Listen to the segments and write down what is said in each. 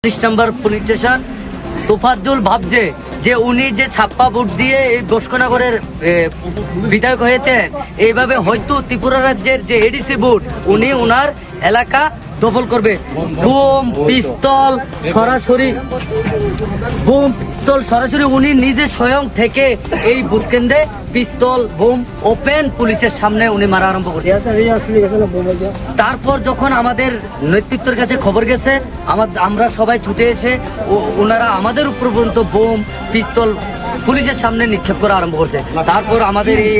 নম্বর police station Tofazzal ভাবছে যে উনি যে ছাপ্পা ভোট দিয়ে এই বস্কনগরের বিধায়ক হয়েছেন, এইভাবে হয়তো ত্রিপুরা রাজ্যের যে এডিসি ভোট উনি ওনার এলাকা দখল করবে। বোম পিস্তল সরাসরি উনি নিজে স্বয়ং থেকে এই ভোট কেন্দ্রে পিস্তল বোম ওপেন পুলিশের সামনে উনি মারা আরম্ভ করছে। তারপর যখন আমাদের নেতৃত্বের কাছে খবর গেছে, আমরা সবাই ছুটে এসে ওনারা আমাদের উপর পর্যন্ত বোম পিস্তল পুলিশের সামনে নিক্ষেপ করা আরম্ভ করছে। তারপর আমাদের এই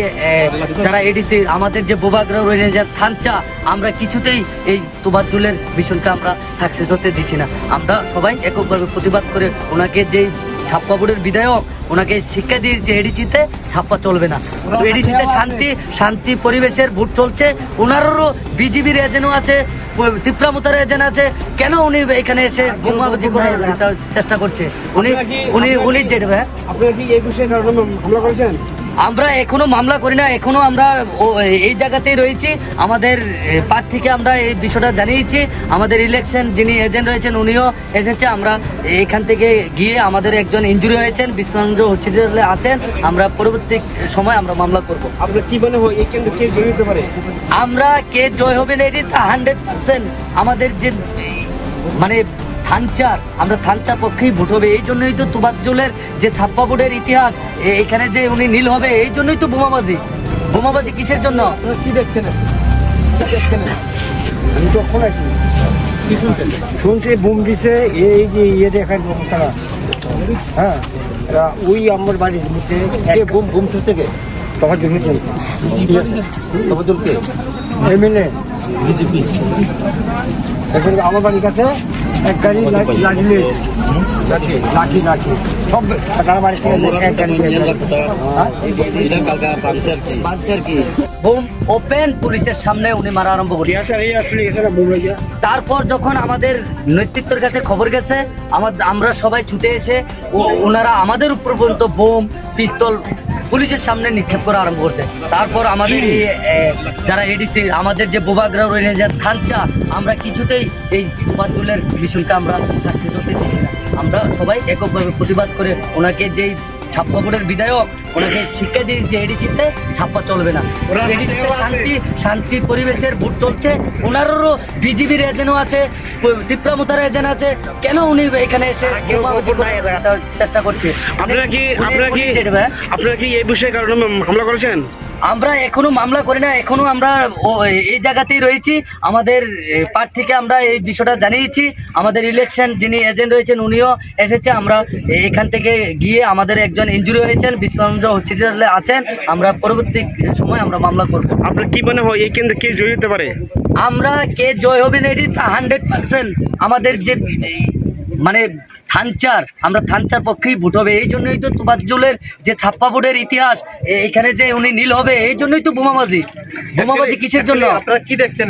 যারা এডিসি আমাদের যে বোবাগ্রাম রেঞ্জার থানচা, আমরা কিছুতেই এই তোফাজ্জলের মিশনকে আমরা সাকসেস হতে দিচ্ছি না। আমরা সবাই এককভাবে প্রতিবাদ করে ওনাকে যে ছাপ্পা বোর্ডের বিধায়ক ওনাকে শিক্ষা দিয়েছে এডিসিতে ছাপ্পা চলবে না। এডিসিতে শান্তি পরিবেশের ভোট চলছে, ওনারও বিজিবির এজেন্টও আছে, ত্রিপুরা মোতার এজেন্ট আছে, কেন উনি এখানে এসে বোমাবাজি করার চেষ্টা করছে? উনি যেটা আপনারা কি এই বিষয়ে হামলা করেছেন? আমরা এখনো মামলা করি না, এখনো আমরা এই জায়গাতেই রয়েছি। আমাদের প্রার্থীকে আমরা এই বিষয়টা জানিয়েছি, আমাদের ইলেকশন যিনি এজেন্ট রয়েছেন উনিও এসেছে। আমরা এখান থেকে গিয়ে আমাদের একজন ইনজুরি হয়েছেন, বিশ্বরঞ্জন হসপিটালে আছেন, আমরা পরবর্তী সময় আমরা মামলা করব। আপনার কি মনে হয় এই কেন্দ্রে কে জয়ী হতে পারে? আমরা কে জয় হবে না এটি 100% আমাদের যে মানে আমরা থানচার পক্ষেই ভোট হবে। এই জন্যই তো তোফাজ্জলের যে ছাপ্পা ভোটের ইতিহাস, এখানে যে উনি নীল হবে, এই জন্যই তো বোমাবাজি কিসের জন্য? আপনারা কি দেখছেন? আমি তখন আছি, শুনছি বুম দিছে, এই যে দেখার অবস্থাটা, হ্যাঁ ওই আমার বাড়ির দিছে বুম থেকে তোফাজ্জলকে এমএলএ বিজেপি এখন আমার বাড়ির কাছে এক গাড়ি লাঠি সব তারা বাড়ি থেকে এক গাড়ি বোম ওপেন পুলিশের সামনে উনি মারা আরম্ভ করছে। তারপর যখন আমাদের নেতৃত্বের কাছে খবর গেছে, আমরা সবাই ছুটে এসে ওনারা আমাদের উপর পর্যন্ত বোম পিস্তল পুলিশের সামনে নিক্ষেপ করা আরম্ভ করছে। তারপর আমাদের যারা এডিসি আমাদের যে বোবাগ্রাম রেঞ্জার থানচা, আমরা কিছুতেই এই তোফাজ্জলের মিশনকে আমরা সাকসেস হতে দিচ্ছি না। আমরা সবাই এককভাবে প্রতিবাদ করে ওনাকে যেই ছাপ্পা বোর্ডের বিধায়ক ওনাকে শিক্ষা দিয়েছে এডিসিতে ছাপ্পা চলবে না। এডিসিতে শান্তি পরিবেশের ভোট চলছে, ওনারও বিজিবির এজেন্টও আছে, ত্রিপুরা মোতার এজেন্ট আছে, কেন উনি এখানে এসে বোমাবাজি করার চেষ্টা করছে? আপনারা কি এই বিষয়ে কারণে হামলা করেছেন? আমরা এখনো মামলা করি না, এখনো আমরা এই জায়গাতেই রয়েছি। আমাদের প্রার্থীকে আমরা এই বিষয়টা জানিয়েছি, আমাদের ইলেকশন যিনি এজেন্ট রয়েছেন উনিও এসেছে। আমরা এখান থেকে গিয়ে আমাদের একজন ইনজুরি হয়েছেন, বিশ্বরঞ্জন হসপিটালে আছেন, আমরা পরবর্তী সময় আমরা মামলা করব। আপনার কি মনে হয় এই কেন্দ্রে কে জয়ী হতে পারে? আমরা কে জয় হবে না এটি 100% আমাদের যে মানে আমরা থানচার পক্ষেই ভোট হবে। এই জন্যই তো তোফাজ্জলের যে ছাপ্পা ভোটের ইতিহাস, এখানে যে উনি নীল হবে, এই জন্যই তো বোমাবাজি কিসের জন্য? আপনারা কি দেখছেন?